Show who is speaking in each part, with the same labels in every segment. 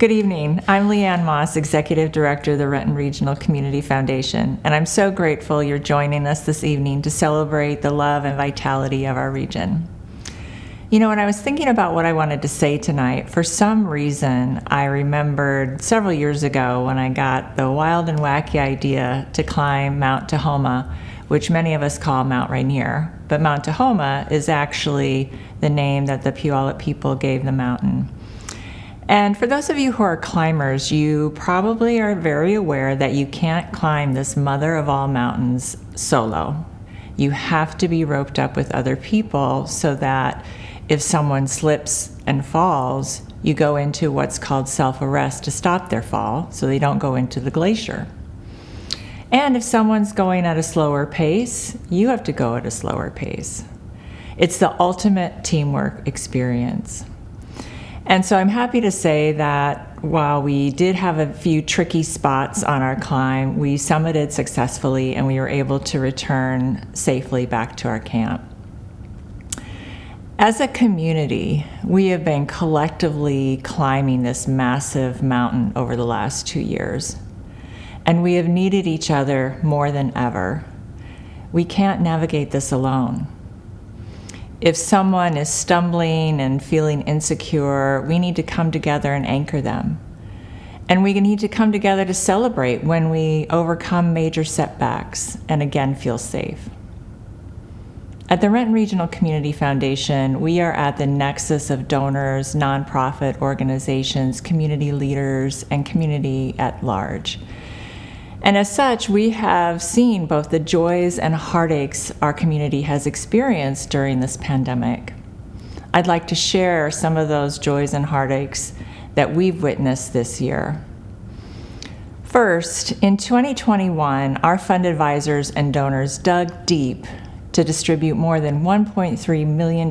Speaker 1: Good evening. I'm LeAnne Moss, Executive Director of the Renton Regional Community Foundation, and I'm so grateful you're joining us this evening to celebrate the love and vitality of our region. You know, when I was thinking about what I wanted to say tonight, for some reason, I remembered several years ago when I got the wild and wacky idea to climb Mount Tahoma, which many of us call Mount Rainier. But Mount Tahoma is actually the name that the Puyallup people gave the mountain. And for those of you who are climbers, you probably are very aware that you can't climb this mother of all mountains solo. You have to be roped up with other people so that if someone slips and falls, you go into what's called self-arrest to stop their fall so they don't go into the glacier. And if someone's going at a slower pace, you have to go at a slower pace. It's the ultimate teamwork experience. And so I'm happy to say that while we did have a few tricky spots on our climb, we summited successfully and we were able to return safely back to our camp. As a community, we have been collectively climbing this massive mountain over the last 2 years, and we have needed each other more than ever. We can't navigate this alone. If someone is stumbling and feeling insecure, we need to come together and anchor them. And we need to come together to celebrate when we overcome major setbacks and again feel safe. At the Renton Regional Community Foundation, we are at the nexus of donors, nonprofit organizations, community leaders, and community at large. And as such, we have seen both the joys and heartaches our community has experienced during this pandemic. I'd like to share some of those joys and heartaches that we've witnessed this year. First, in 2021, our fund advisors and donors dug deep to distribute more than $1.3 million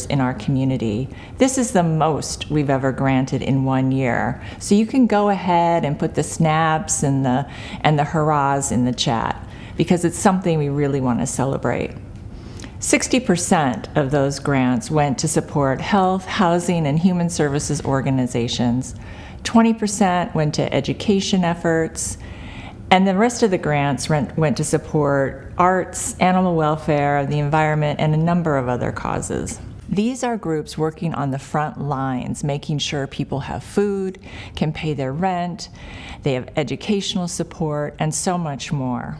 Speaker 1: in our community. This is the most we've ever granted in 1 year. So you can go ahead and put the snaps and the hurrahs in the chat, because it's something we really want to celebrate. 60% of those grants went to support health, housing, and human services organizations. 20% went to education efforts, and the rest of the grants went to support arts, animal welfare, the environment, and a number of other causes. These are groups working on the front lines, making sure people have food, can pay their rent, they have educational support, and so much more.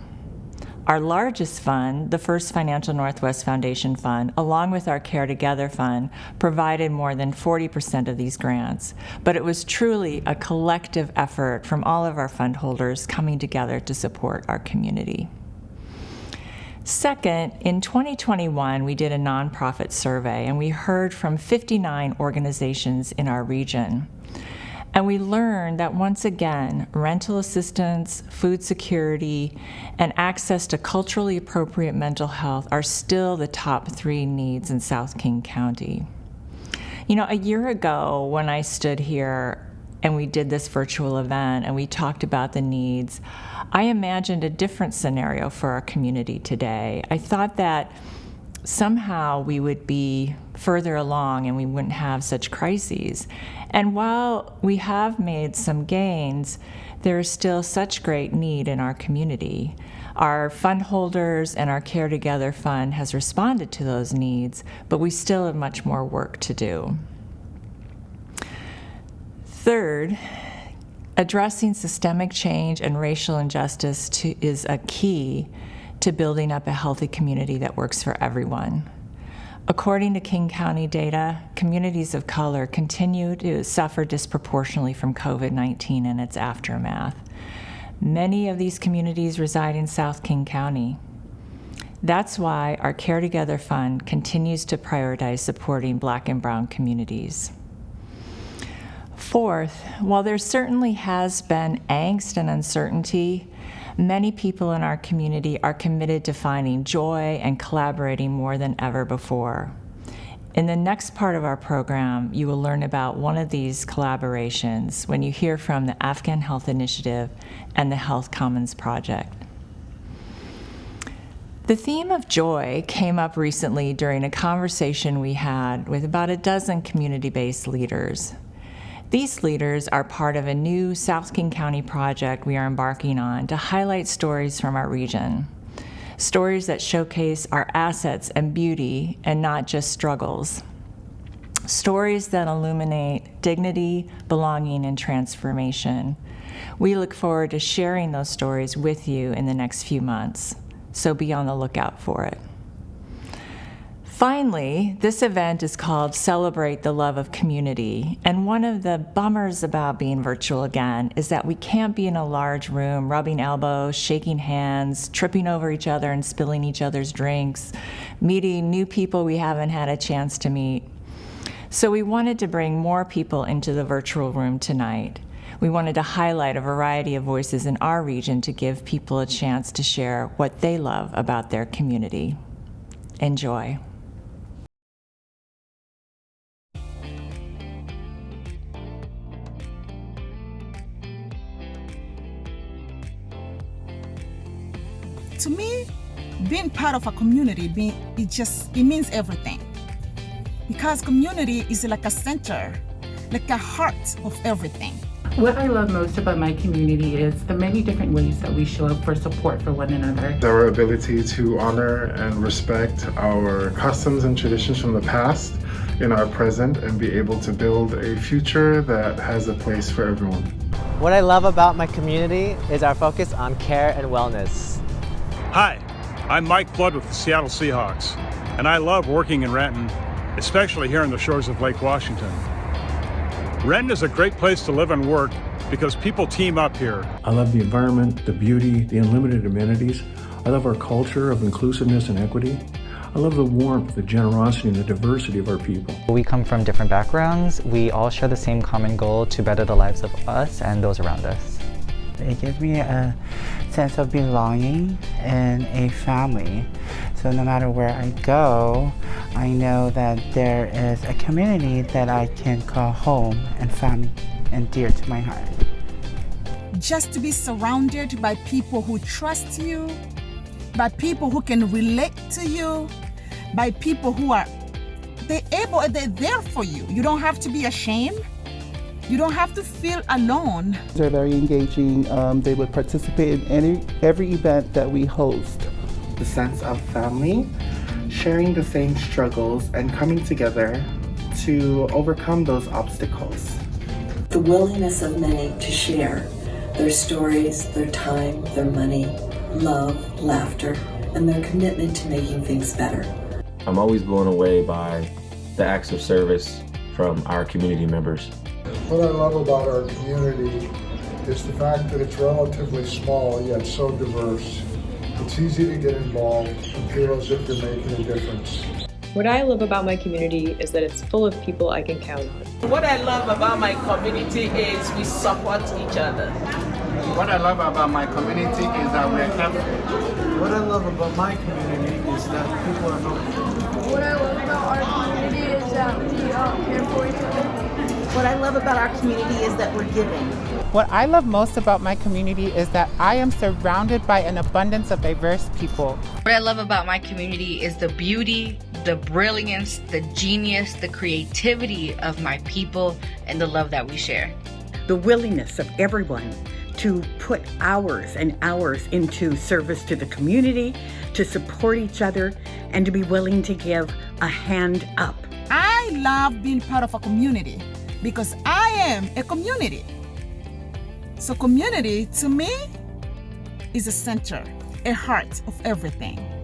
Speaker 1: Our largest fund, the First Financial Northwest Foundation Fund, along with our Care Together Fund, provided more than 40% of these grants. But it was truly a collective effort from all of our fund holders coming together to support our community. Second, in 2021, we did a nonprofit survey, and we heard from 59 organizations in our region. And we learned that once again, rental assistance, food security, and access to culturally appropriate mental health are still the top 3 needs in South King County. You know, a year ago when I stood here and we did this virtual event and we talked about the needs, I imagined a different scenario for our community today. I thought that somehow we would be further along and we wouldn't have such crises. And while we have made some gains, there is still such great need in our community. Our fund holders and our Care Together Fund has responded to those needs, but we still have much more work to do. Third, addressing systemic change and racial injustice is a key to building up a healthy community that works for everyone. According to King County data, communities of color continue to suffer disproportionately from COVID-19 and its aftermath. Many of these communities reside in South King County. That's why our Care Together Fund continues to prioritize supporting Black and Brown communities. Fourth, while there certainly has been angst and uncertainty, many people in our community are committed to finding joy and collaborating more than ever before. In the next part of our program, you will learn about one of these collaborations when you hear from the Afghan Health Initiative and the Health Commons Project. The theme of joy came up recently during a conversation we had with about a dozen community-based leaders. These leaders are part of a new South King County project we are embarking on to highlight stories from our region. Stories that showcase our assets and beauty and not just struggles. Stories that illuminate dignity, belonging, and transformation. We look forward to sharing those stories with you in the next few months, so be on the lookout for it. Finally, this event is called Celebrate the Love of Community, and one of the bummers about being virtual again is that we can't be in a large room rubbing elbows, shaking hands, tripping over each other and spilling each other's drinks, meeting new people we haven't had a chance to meet. So we wanted to bring more people into the virtual room tonight. We wanted to highlight a variety of voices in our region to give people a chance to share what they love about their community. Enjoy.
Speaker 2: To me, being part of a community, it means everything. Because community is like a center, like a heart of everything.
Speaker 3: What I love most about my community is the many different ways that we show up for support for one another.
Speaker 4: Our ability to honor and respect our customs and traditions from the past in our present and be able to build a future that has a place for everyone.
Speaker 5: What I love about my community is our focus on care and wellness.
Speaker 6: Hi, I'm Mike Flood with the Seattle Seahawks, and I love working in Renton, especially here on the shores of Lake Washington. Renton is a great place to live and work because people team up here.
Speaker 7: I love the environment, the beauty, the unlimited amenities. I love our culture of inclusiveness and equity. I love the warmth, the generosity, and the diversity of our people.
Speaker 8: We come from different backgrounds. We all share the same common goal to better the lives of us and those around us.
Speaker 9: It gives me a sense of belonging and a family. So no matter where I go, I know that there is a community that I can call home and family and dear to my heart.
Speaker 2: Just to be surrounded by people who trust you, by people who can relate to you, by people who they're there for you. You don't have to be ashamed. You don't have to feel alone.
Speaker 10: They're very engaging. They would participate in every event that we host.
Speaker 11: The sense of family, sharing the same struggles and coming together to overcome those obstacles.
Speaker 12: The willingness of many to share their stories, their time, their money, love, laughter, and their commitment to making things better.
Speaker 13: I'm always blown away by the acts of service from our community members.
Speaker 14: What I love about our community is the fact that it's relatively small yet so diverse. It's easy to get involved and feel as if you're making a difference.
Speaker 15: What I love about my community is that it's full of people I can count on.
Speaker 16: What I love about my community is we support each other.
Speaker 17: What I love about my community is that we're helpful.
Speaker 18: What I love about my community is that people are helpful.
Speaker 19: What I love about our community is that we care for each other.
Speaker 20: What I love about our community is that we're giving.
Speaker 5: What I love most about my community is that I am surrounded by an abundance of diverse people.
Speaker 2: What I love about my community is the beauty, the brilliance, the genius, the creativity of my people, and the love that we share.
Speaker 3: The willingness of everyone to put hours and hours into service to the community, to support each other, and to be willing to give a hand up.
Speaker 2: I love being part of a community because I am a community. So community, to me, is a center, a heart of everything.